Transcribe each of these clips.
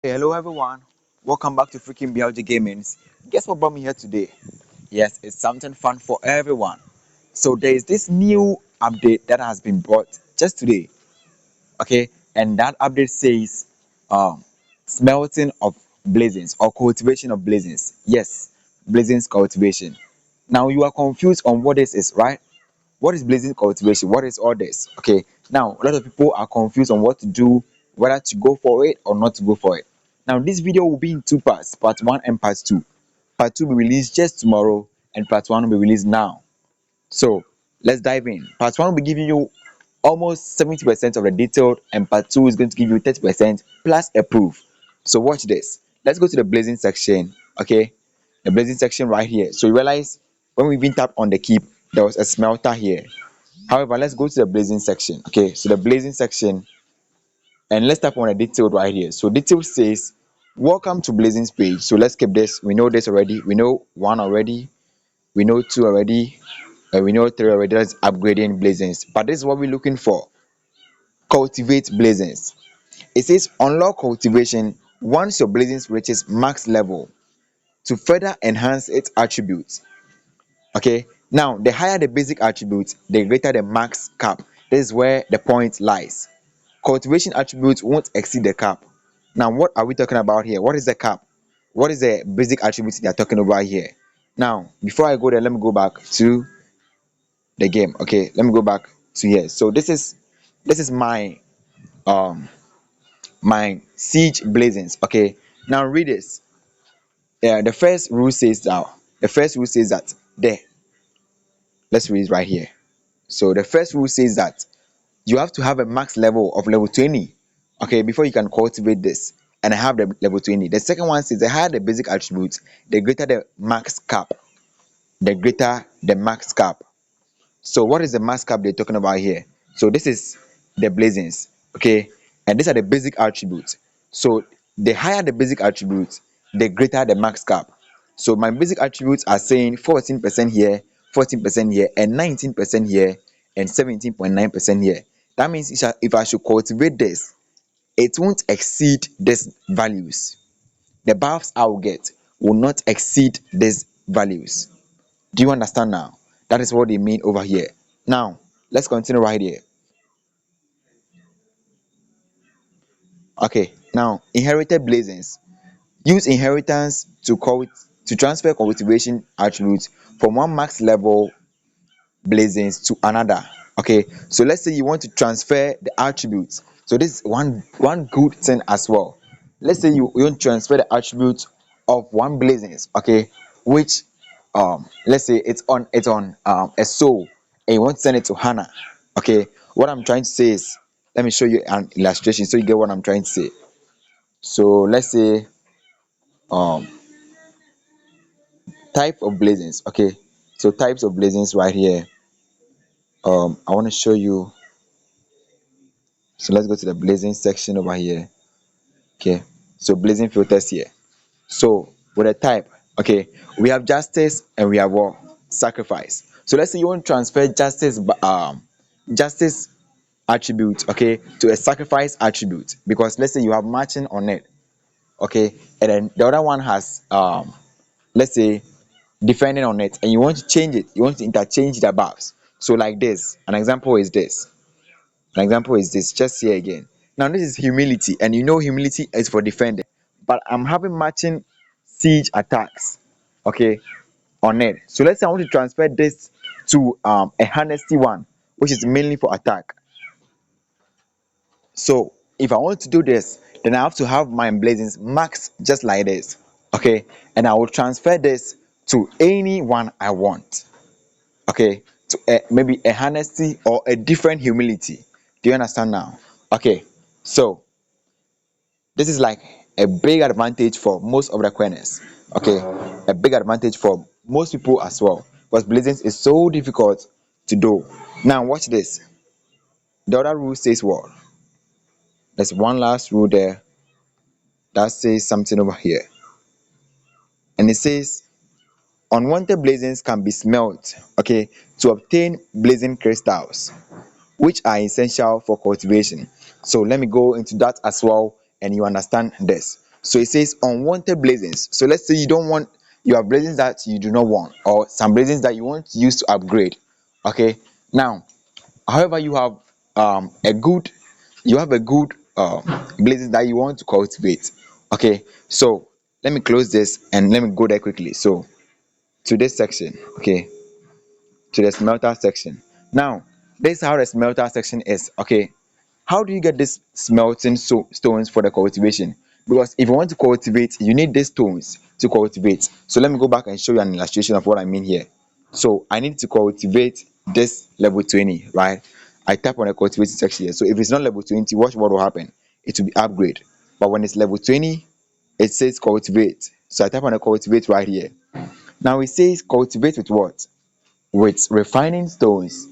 Hey, hello everyone. Welcome back to freaking BLG Gamings. Guess what brought me here today? Yes, it's something fun for everyone. So there is this new update that has been brought just today. Okay, and that update says smelting of blazons or cultivation of blazons. Yes, blazons cultivation. Now you are confused on what this is, right? What is blazon cultivation? What is all this? Okay, now a lot of people are confused on what to do, whether to go for it or not to go for it. Now this video will be in two parts, part one and part two. Part two will be released just tomorrow and part one will be released now. So let's dive in. Part one will be giving you almost 70% of the detailed, and part two is going to give you 30% plus a proof. So watch this. Let's go to the blazing section. Okay, the blazing section right here. So you realize when we even tap on the keep, there was a smelter here. However, let's go to the blazing section. Okay, so the blazing section, and let's tap on the detailed right here. So detailed says welcome to blazing's page. So let's keep this. We know this already. We know one already. We know two already. And we know three already. That's upgrading blazons. But this is what we're looking for. Cultivate blazons. It says unlock cultivation once your blazons reaches max level to further enhance its attributes. Okay, now the higher the basic attributes, the greater the max cap. This is where the point lies. Cultivation attributes won't exceed the cap. Now what are we talking about here? What is the cap? What is the basic attributes they are talking about here? Now before I go there, let me go back to the game. Okay, let me go back to here. So this is um my siege blazons. Okay, now read this. The first rule says that there, let's read it right here. So the first rule says that you have to have a max level of level 20, okay, before you can cultivate this. And I have the level 20. The second one says the higher the basic attributes, the greater the max cap. The greater the max cap. So what is the max cap they're talking about here? So this is the blazons, okay, and these are the basic attributes. So the higher the basic attributes, the greater the max cap. So my basic attributes are saying 14% here, 14% here, and 19% here, and 17.9% here. That means if I should cultivate this, it won't exceed these values. The buffs I will get will not exceed these values. Do you understand now? That is what they mean over here. Now, let's continue right here. Okay, now inherited blazons. Use inheritance to transfer cultivation attributes from one max level blazons to another. Okay, so let's say you want to transfer the attributes. So this is one good thing as well. Let's say you want to transfer the attributes of one blazons, okay, which let's say it's on a soul, and you want to send it to Hannah. Okay, what I'm trying to say is, let me show you an illustration so you get what I'm trying to say. So let's say um type of blazons. Okay, so types of blazons right here. I want to show you. So let's go to the blazing section over here. Okay, so blazing filters here. So with a type, okay, we have justice and we have what? Sacrifice. So let's say you want to transfer justice attribute, okay, to a sacrifice attribute, because let's say you have matching on it, okay, and then the other one has let's say defending on it, and you want to change it, you want to interchange the buffs. So like this, an example is this just here again. Now this is humility, and you know humility is for defending, but I'm having matching siege attacks, okay, on it. So let's say I want to transfer this to a honesty one, which is mainly for attack. So if I want to do this, then I have to have my blazons max just like this, okay, and I will transfer this to anyone I want, okay, to maybe a honesty or a different humility. Do you understand now? Okay, so this is like a big advantage for most of the queerness, okay, a big advantage for most people as well, because blazons is so difficult to do. Now watch this. The other rule says what? There's one last rule there that says something over here, and it says unwanted blazons can be smelt, okay, to obtain blazon crystals, which are essential for cultivation. So let me go into that as well, and you understand this. So it says unwanted blazons. So let's say you have blazons that you do not want, or some blazons that you want to use to upgrade. Okay, now however you have a good blazons that you want to cultivate. Okay, so let me close this and let me go there quickly. So to this section, okay, to the smelter section. Now this is how the smelter section is. Okay, how do you get this smelting stones for the cultivation? Because if you want to cultivate, you need these stones to cultivate. So let me go back and show you an illustration of what I mean here. So I need to cultivate this level 20, right? I tap on the cultivation section here. So if it's not level 20, watch what will happen. It will be upgrade. But when it's level 20, it says cultivate. So I tap on the cultivate right here. Now it says cultivate with what? With refining stones,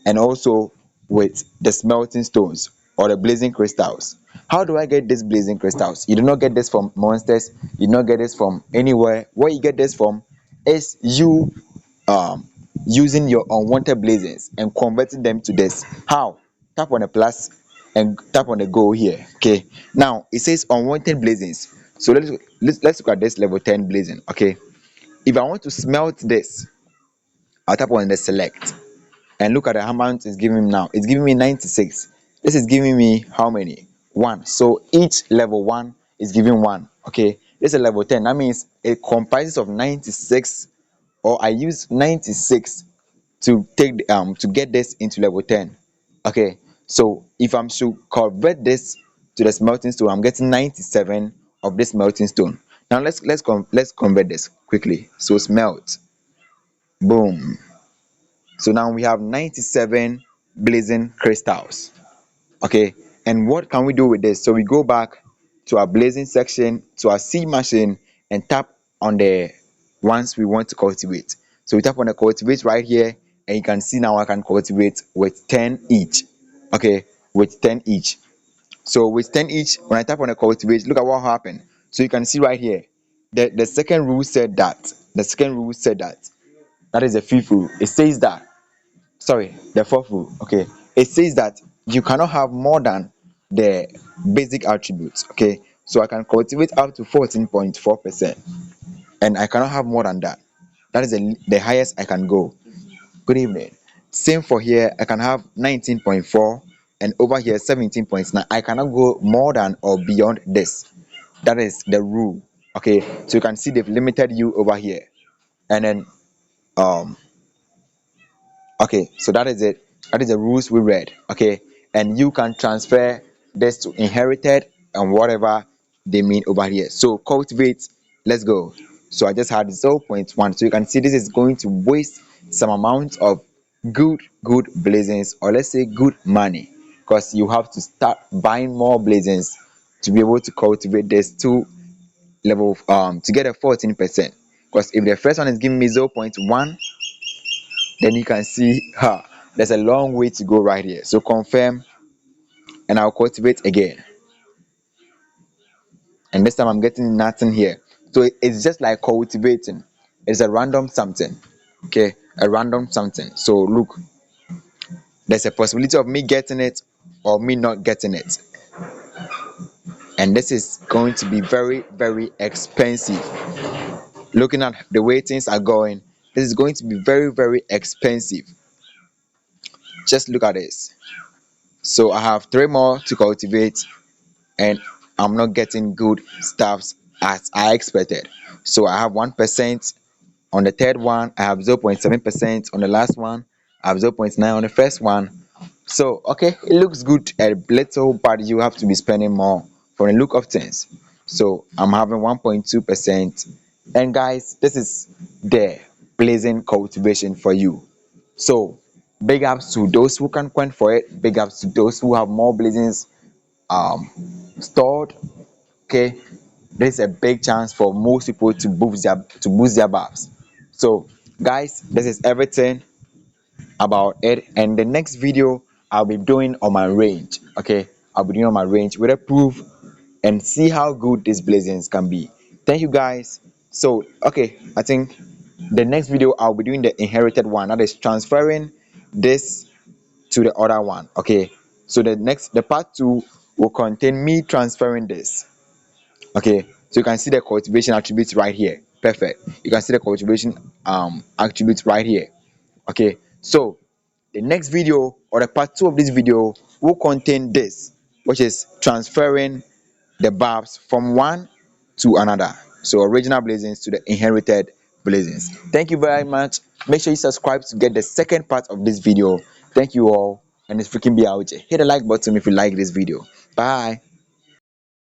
and also with the smelting stones or the blazing crystals. How do I get these blazing crystals? You do not get this from monsters, you do not get this from anywhere. Where you get this from is you using your unwanted blazons and converting them to this. How? Tap on the plus and tap on the go here. Okay, now it says unwanted blazons. So let's look at this level 10 blazon. Okay, if I want to smelt this, I'll tap on the select and look at the amount it's giving me now. It's giving me 96. This is giving me how many? One. So each level 1 is giving 1. Okay, this is level 10. That means it comprises of 96, or I use 96 to get this into level 10. Okay, so if I'm to convert this to the smelting stone, I'm getting 97 of this smelting stone. Now let's convert this quickly. So smelt, boom. So now we have 97 blazing crystals. Okay, and what can we do with this? So we go back to our blazing section, to our seed machine, and tap on the ones we want to cultivate. So we tap on the cultivate right here, and you can see now I can cultivate with 10 each. Okay, with 10 each. So with 10 each, when I tap on the cultivate, look at what happened. So you can see right here, the second rule said that. The second rule said that. That is the fifth rule. It says that, sorry, the fourth rule. Okay, it says that you cannot have more than the basic attributes. Okay, so I can cultivate up to 14.4%, and I cannot have more than that. That is the highest I can go. Good evening. Same for here, I can have 19.4, and over here 17.9. I cannot go more than or beyond this. That is the rule. Okay, so you can see they've limited you over here. And then um okay, so that is it. That is the rules we read. Okay, and you can transfer this to inherited and whatever they mean over here. So cultivate, let's go. So I just had 0 0.1. So you can see this is going to waste some amount of good blazons, or let's say good money, because you have to start buying more blazons to be able to cultivate this to level to get a 14%. Because if the first one is giving me 0 0.1, then you can see there's a long way to go right here. So confirm, and I'll cultivate again, and this time I'm getting nothing here. So it's just like cultivating. It's a random something. Okay, a random something. So look, there's a possibility of me getting it or me not getting it, and this is going to be very expensive. Looking at the way things are going, this is going to be very expensive. Just look at this. So I have 3 more to cultivate, and I'm not getting good stuffs as I expected. So I have 1% on the third one, I have 0.7% on the last one, I have 0.9 on the first one. So okay, it looks good a little, but you have to be spending more for the look of things. So I'm having 1.2%. And guys, this is the blazing cultivation for you. So big ups to those who can quench for it, big ups to those who have more blazings um stored. Okay, there's a big chance for most people to boost their buffs. So guys, this is everything about it, and the next video I'll be doing on my range. Okay, I'll be doing on my range with a proof and see how good these blazons can be. Thank you guys. So okay, I think the next video I'll be doing the inherited one, that is transferring this to the other one. Okay, so the part 2 will contain me transferring this. Okay, so you can see the cultivation attributes right here. Perfect. You can see the cultivation attributes right here. Okay, so the next video or the part 2 of this video will contain this, which is transferring the bulbs from one to another. So original blazons to the inherited blazons. Thank you very much. Make sure you subscribe to get the second part of this video. Thank you all, and it's freaking be out. Hit the like button if you like this video. Bye.